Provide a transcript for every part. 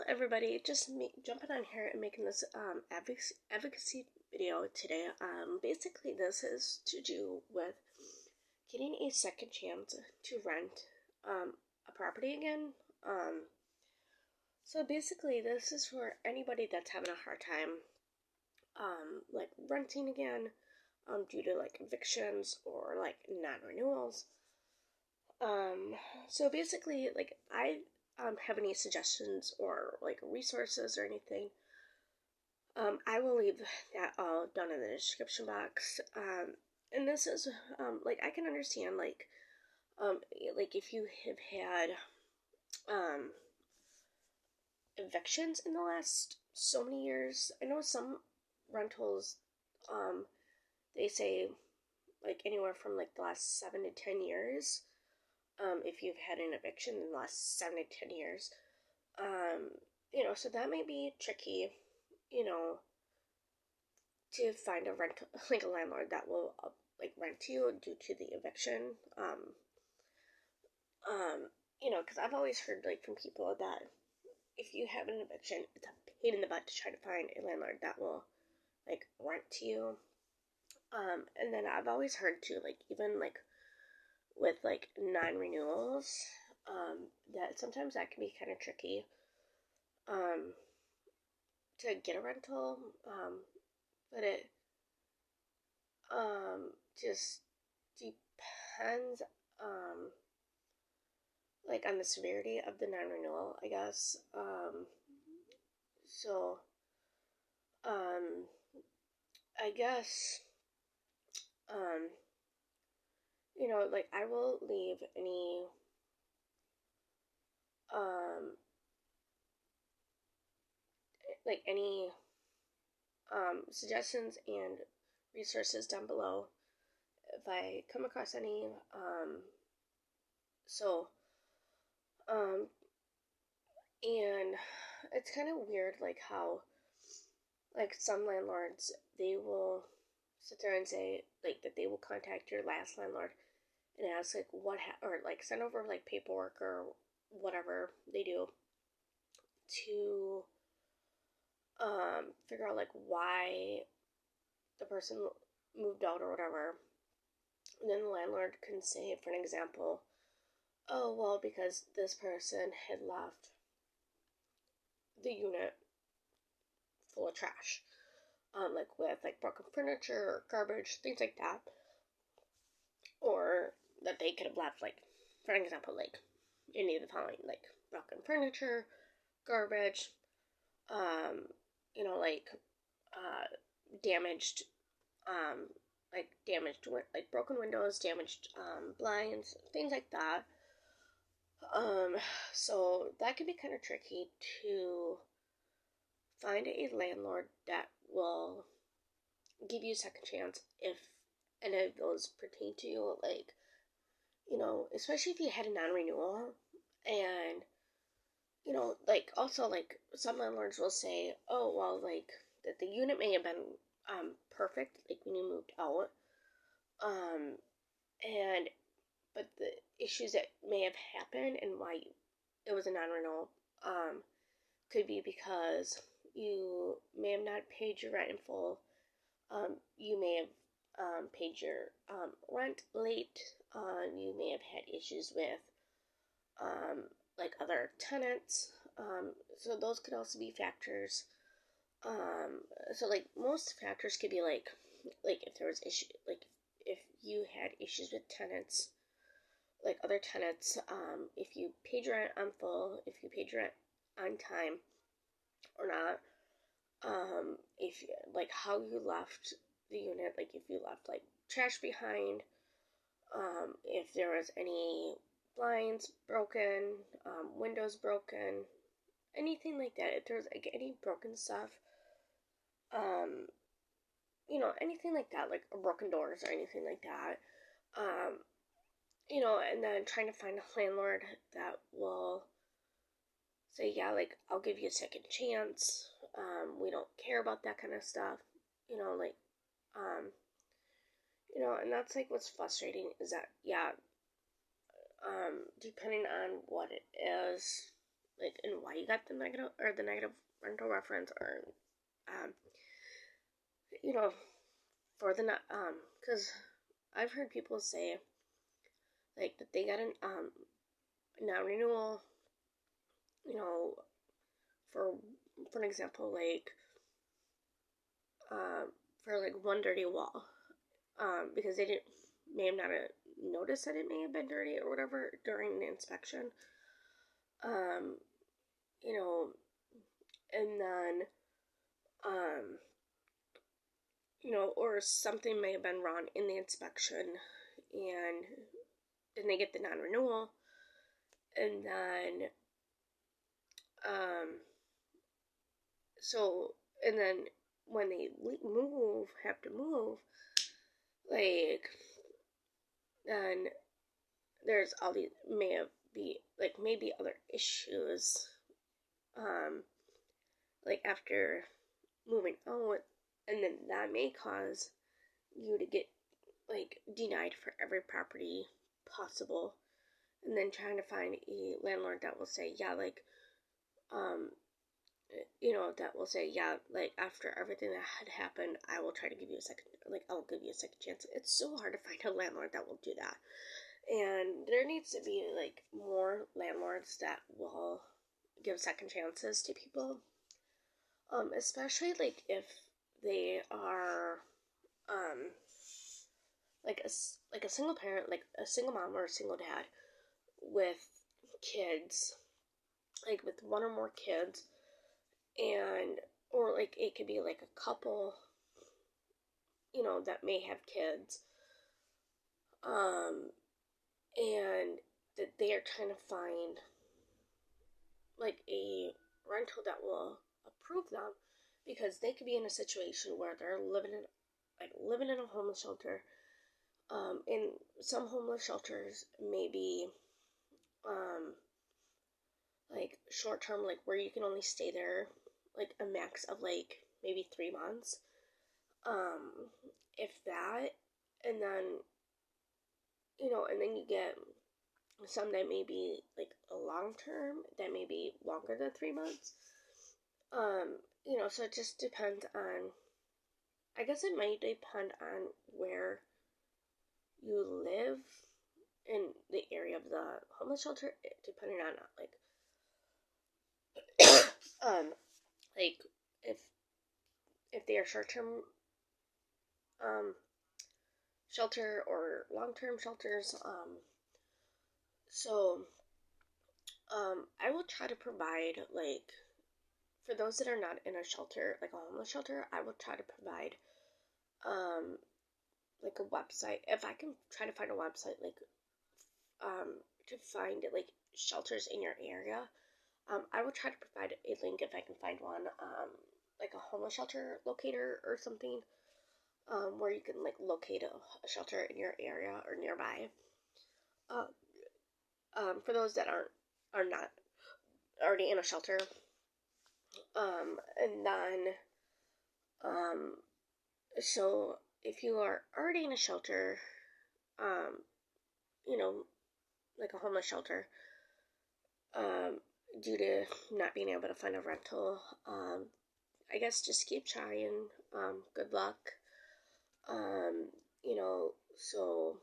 everybody, just me jumping on here and making this advocacy video today. Basically this is to do with getting a second chance to rent a property again. So basically this is for anybody that's having a hard time like renting again due to like evictions or like non-renewals. So basically, like, I have any suggestions or like resources or anything, I will leave that all down in the description box. And this is like, I can understand like if you have had um evictions in the last so many years. I know some rentals, they say like anywhere from like the last 7 to 10 years. If you've had an eviction in the last 7 to 10 years. So that may be tricky, you know, to find a rent, like a landlord that will like rent to you due to the eviction. Because I've always heard like from people that if you have an eviction, it's a pain in the butt to try to find a landlord that will like rent to you. And then I've always heard too, like even like with like non-renewals, that sometimes that can be kind of tricky to get a rental, but it just depends like on the severity of the non-renewal, I guess. So I guess like I will leave um any suggestions and resources down below if I come across any. So and it's kind of weird like how like some landlords, they will sit there and say like that they will contact your last landlord and ask like or like send over like paperwork or whatever they do to figure out like why the person moved out or whatever. And then the landlord can say, for an example, oh well, because this person had left the unit full of trash, like with like broken furniture or garbage, things like that, or that they could have left, like, for an example, like any of the following, like broken furniture, garbage, like damaged, like broken windows, damaged blinds, things like that. So that can be kind of tricky to find a landlord that will give you a second chance if any of those pertain to you, like, especially if you had a non-renewal. And like also like some landlords will say, oh well, like that the unit may have been perfect like when you moved out, and but the issues that may have happened and why it was a non-renewal could be because you may have not paid your rent in full. You may have paid your rent late. You may have had issues with like other tenants. So those could also be factors. So like most factors could be like if there was issue, like if you had issues with tenants, like other tenants, if you paid your rent on full, if you paid your rent on time or not, if like how you left the unit, like if you left like trash behind, if there was any blinds broken, windows broken, anything like that. If there's like any broken stuff, anything like that, like broken doors or anything like that, and then trying to find a landlord that will say, yeah, like I'll give you a second chance. We don't care about that kind of stuff, like, and that's like what's frustrating is that, yeah, depending on what it is, like, and why you got the negative rental reference, or, um, you know, for the, because I've heard people say, like, that they got an, non-renewal, you know, for, for an example, like, for, like, one dirty wall, because they may have not noticed that it may have been dirty or whatever during the inspection, um, you know, and then, um, or something may have been wrong in the inspection, and then they get the non-renewal, and then, um, so, and then when they have to move, like, then there's all these, maybe other issues, like, after moving out, and then that may cause you to get, like, denied for every property possible, and then trying to find a landlord that will say, yeah, like, um, that will say, yeah, like, after everything that had happened, I will try to give you a second, like, I'll give you a second chance. It's so hard to find a landlord that will do that, and there needs to be, like, more landlords that will give second chances to people, especially, like, if they are, um, like a single parent, like a single mom or a single dad with kids, like with one or more kids, and or like it could be like a couple, that may have kids, and that they are trying to find like a rental that will approve them, because they could be in a situation where they're living in a homeless shelter. And some homeless shelters may be, um, like short term, like where you can only stay there like a max of like maybe 3 months, um, if that, and then and then you get some that may be like a long term that may be longer than 3 months. So it just depends on. I guess it might depend on where you live in the area of the homeless shelter, depending on um like if they are short term um shelter or long term shelters. So I will try to provide, like, for those that are not in a shelter, like a homeless shelter, I will try to provide um like a website, if I can try to find a website, like, to find like shelters in your area. I will try to provide a link if I can find one, like a homeless shelter locator or something, where you can like locate a shelter in your area or nearby. Uh, for those that are not already in a shelter. And then, um, so if you are already in a shelter, um, you know, like a homeless shelter, um, due to not being able to find a rental, I guess just keep trying. Good luck. Um, so,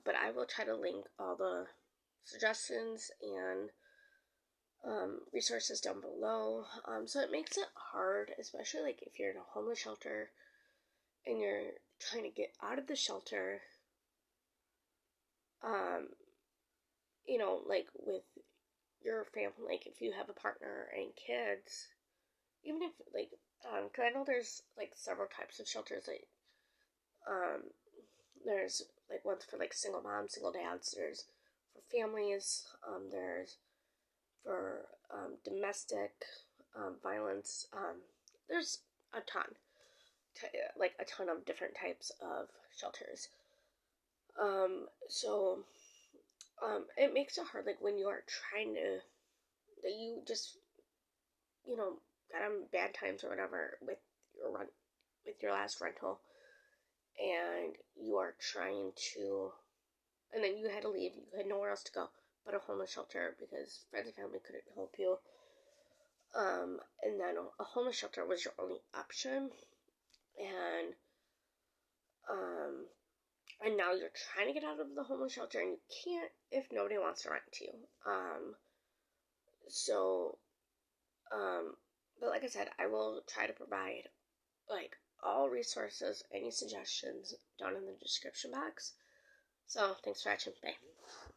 but I will try to link all the suggestions and resources down below. So it makes it hard, especially like if you're in a homeless shelter and you're trying to get out of the shelter. Um, like with your family, like if you have a partner and kids, even if like, cause I know there's like several types of shelters. Like, um, there's like ones for like single moms, single dads. There's for families. There's for domestic violence. There's a ton, like a ton of different types of shelters. So it makes it hard, like when you are trying to, that you just, got on bad times or whatever with your last rental, and you are trying to, and then you had to leave, you had nowhere else to go, but a homeless shelter because friends and family couldn't help you. And then a homeless shelter was your only option, and um, and now you're trying to get out of the homeless shelter and you can't if nobody wants to rent to you. So, but like I said, I will try to provide like all resources, any suggestions down in the description box. So thanks for watching. Bye.